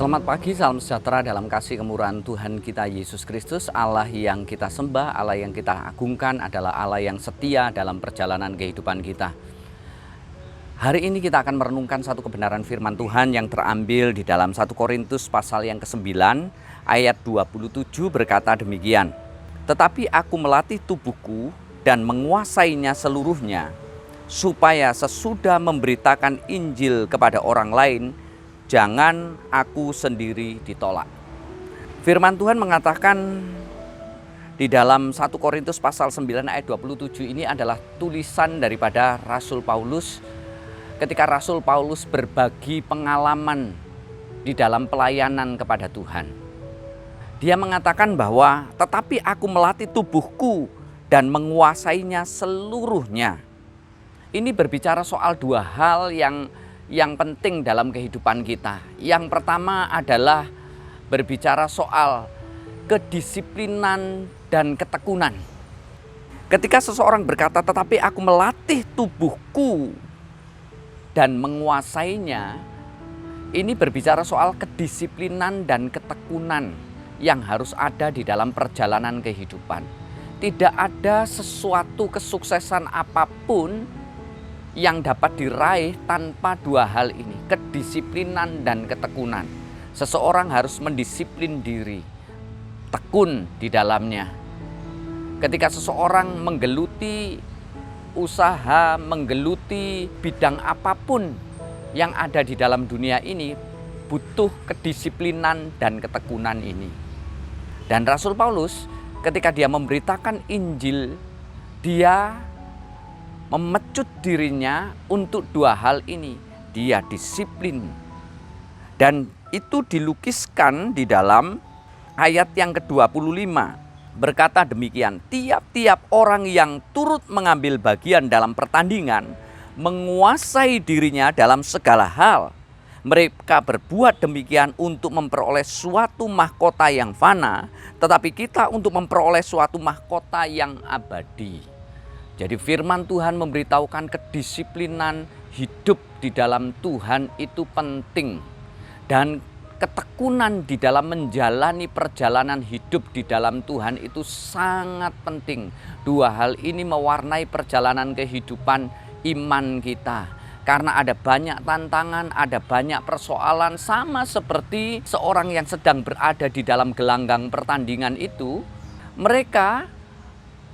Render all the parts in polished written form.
Selamat pagi, salam sejahtera dalam kasih kemurahan Tuhan kita Yesus Kristus. Allah yang kita sembah, Allah yang kita agungkan adalah Allah yang setia dalam perjalanan kehidupan kita. Hari ini kita akan merenungkan satu kebenaran firman Tuhan yang terambil di dalam 1 Korintus pasal yang ke-9 ayat 27 berkata demikian. Tetapi aku melatih tubuhku dan menguasainya seluruhnya, supaya sesudah memberitakan Injil kepada orang lain, jangan aku sendiri ditolak. Firman Tuhan mengatakan di dalam 1 Korintus pasal 9 ayat 27 ini adalah tulisan daripada Rasul Paulus ketika Rasul Paulus berbagi pengalaman di dalam pelayanan kepada Tuhan. Dia mengatakan bahwa tetapi aku melatih tubuhku dan menguasainya seluruhnya. Ini berbicara soal dua hal yang penting dalam kehidupan kita. Yang pertama adalah berbicara soal kedisiplinan dan ketekunan. Ketika seseorang berkata, tetapi aku melatih tubuhku dan menguasainya, ini berbicara soal kedisiplinan dan ketekunan yang harus ada di dalam perjalanan kehidupan. Tidak ada sesuatu kesuksesan apapun yang dapat diraih tanpa dua hal ini, kedisiplinan dan ketekunan. Seseorang harus mendisiplin diri, tekun di dalamnya. Ketika seseorang menggeluti usaha, menggeluti bidang apapun yang ada di dalam dunia ini, butuh kedisiplinan dan ketekunan ini. Dan Rasul Paulus ketika dia memberitakan Injil, dia memecut dirinya untuk dua hal ini. Dia disiplin. Dan itu dilukiskan di dalam ayat yang ke-25. Berkata demikian, tiap-tiap orang yang turut mengambil bagian dalam pertandingan menguasai dirinya dalam segala hal. Mereka berbuat demikian untuk memperoleh suatu mahkota yang fana, tetapi kita untuk memperoleh suatu mahkota yang abadi. Jadi firman Tuhan memberitahukan kedisiplinan hidup di dalam Tuhan itu penting. Dan ketekunan di dalam menjalani perjalanan hidup di dalam Tuhan itu sangat penting. Dua hal ini mewarnai perjalanan kehidupan iman kita. Karena ada banyak tantangan, ada banyak persoalan, sama seperti seorang yang sedang berada di dalam gelanggang pertandingan itu, mereka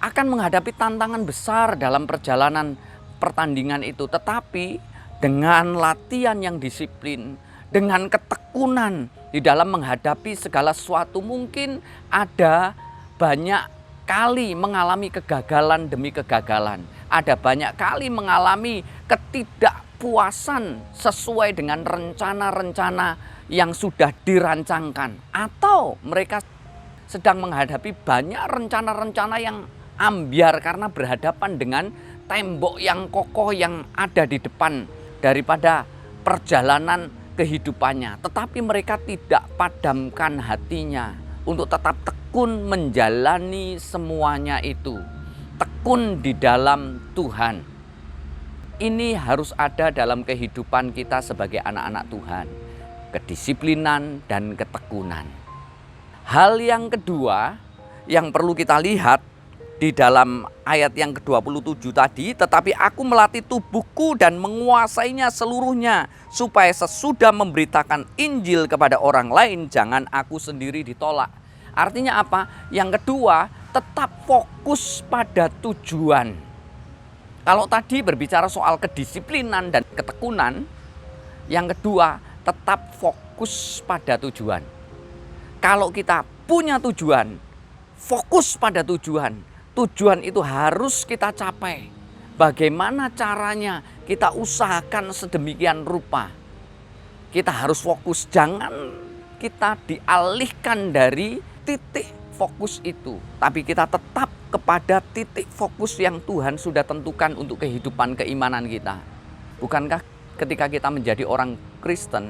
akan menghadapi tantangan besar dalam perjalanan pertandingan itu. Tetapi dengan latihan yang disiplin, dengan ketekunan di dalam menghadapi segala sesuatu, mungkin ada banyak kali mengalami kegagalan demi kegagalan. Ada banyak kali mengalami ketidakpuasan sesuai dengan rencana-rencana yang sudah dirancangkan. Atau mereka sedang menghadapi banyak rencana-rencana yang ambiar karena berhadapan dengan tembok yang kokoh yang ada di depan daripada perjalanan kehidupannya. Tetapi mereka tidak padamkan hatinya untuk tetap tekun menjalani semuanya itu. Tekun di dalam Tuhan. Ini harus ada dalam kehidupan kita sebagai anak-anak Tuhan. Kedisiplinan dan ketekunan. Hal yang kedua yang perlu kita lihat di dalam ayat yang ke-27 tadi, tetapi aku melatih tubuhku dan menguasainya seluruhnya, supaya sesudah memberitakan Injil kepada orang lain, jangan aku sendiri ditolak. Artinya apa? Yang kedua, tetap fokus pada tujuan. Kalau tadi berbicara soal kedisiplinan dan ketekunan, yang kedua, tetap fokus pada tujuan. Kalau kita punya tujuan, fokus pada tujuan. Tujuan itu harus kita capai. Bagaimana caranya? Kita usahakan sedemikian rupa. Kita harus fokus, jangan kita dialihkan dari titik fokus itu. Tapi kita tetap kepada titik fokus yang Tuhan sudah tentukan untuk kehidupan keimanan kita. Bukankah ketika kita menjadi orang Kristen,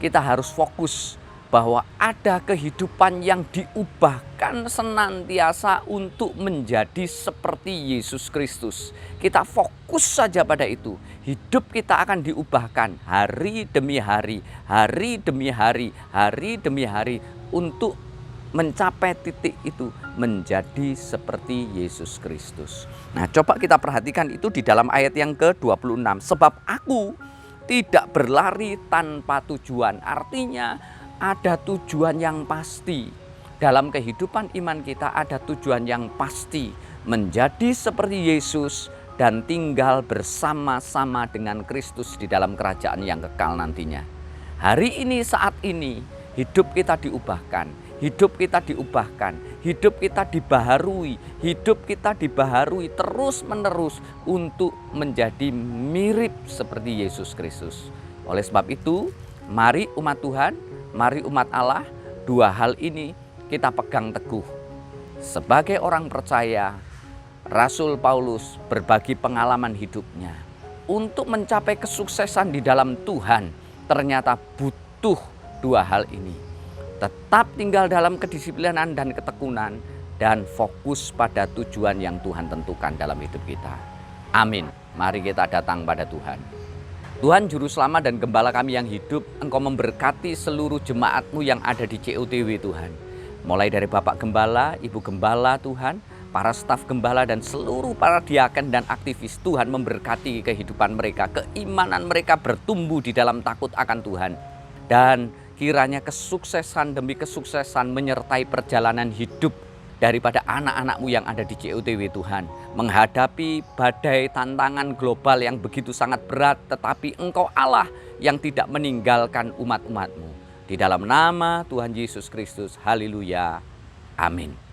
kita harus fokus bahwa ada kehidupan yang diubahkan senantiasa untuk menjadi seperti Yesus Kristus. Kita fokus saja pada itu. Hidup kita akan diubahkan hari demi hari, hari demi hari, hari demi hari untuk mencapai titik itu menjadi seperti Yesus Kristus. Nah, coba kita perhatikan itu di dalam ayat yang ke-26. Sebab aku tidak berlari tanpa tujuan. Artinya ada tujuan yang pasti. Dalam kehidupan iman kita ada tujuan yang pasti. Menjadi seperti Yesus dan tinggal bersama-sama dengan Kristus di dalam kerajaan yang kekal nantinya. Hari ini, saat ini, hidup kita diubahkan. Hidup kita diubahkan. Hidup kita dibaharui. Hidup kita dibaharui terus-menerus untuk menjadi mirip seperti Yesus Kristus. Oleh sebab itu, mari umat Tuhan, mari umat Allah, dua hal ini kita pegang teguh. Sebagai orang percaya, Rasul Paulus berbagi pengalaman hidupnya. Untuk mencapai kesuksesan di dalam Tuhan, ternyata butuh dua hal ini. Tetap tinggal dalam kedisiplinan dan ketekunan, dan fokus pada tujuan yang Tuhan tentukan dalam hidup kita. Amin. Mari kita datang pada Tuhan. Tuhan Juru Selamat dan Gembala kami yang hidup, Engkau memberkati seluruh jemaat-Mu yang ada di COTW Tuhan. Mulai dari Bapak Gembala, Ibu Gembala Tuhan, para staf Gembala dan seluruh para diaken dan aktivis, Tuhan memberkati kehidupan mereka, keimanan mereka bertumbuh di dalam takut akan Tuhan. Dan kiranya kesuksesan demi kesuksesan menyertai perjalanan hidup daripada anak-anak-Mu yang ada di COTW Tuhan. Menghadapi badai tantangan global yang begitu sangat berat, tetapi Engkau Allah yang tidak meninggalkan umat-umat-Mu. Di dalam nama Tuhan Yesus Kristus, haleluya, amin.